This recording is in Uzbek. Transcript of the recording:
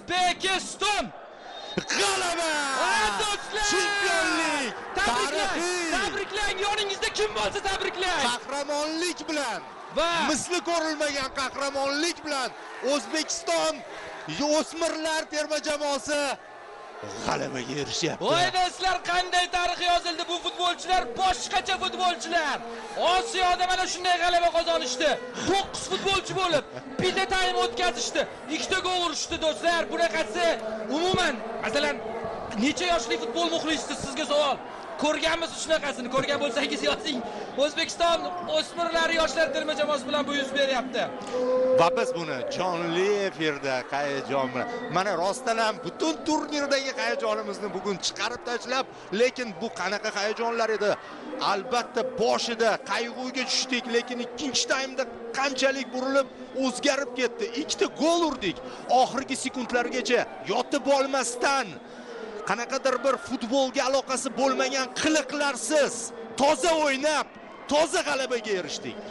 O'zbekiston G'alaba! do'stlar! Chempionlik! Tarixiy! Tabriklang! Yoningizda kim bo'lsa tabriklang! Qahramonlik bilan Va misli ko'rilmagan qahramonlik bilan O'zbekiston o'smirlar terma jamoasi g'alabaga erishyapti. voy do'stlar, qanday tarix yozildi bu futbolchilar, boshqacha futbolchilar. Osiyoda mana shunday g'alaba qozonishdi. 9 futbolchi bo'lib, bitta taym o'tkazishdi. 2 ta gol urishdi do'stlar. Bunaqasi umuman, masalan, necha yoshli futbol muxlisisiz, sizga savol. Ko'rganmisiz shunaqasini? Ko'rgan bo'lsangiz yozing. O'zbekiston o'smirlar yoshlar terma jamoasi bilan bu yuz beryapti. Va biz buni jonli efirda hayajon bilan, mana rostdan ham butun turnirdagi hayajonimizni bugun chiqarib tashlab, lekin bu qanaqa hayajonlar edi? Albatta boshida qayg'uga tushdik, lekin ikkinchi taymda qanchalik burilib o'zgarib ketdi. 2 ta gol urdik. Oxirgi sekundlargacha yotib olmasdan qanaqadir bir futbolga aloqasi bo'lmagan qiliqlarsiz toza o'ynab, toza g'alabaga erishdik.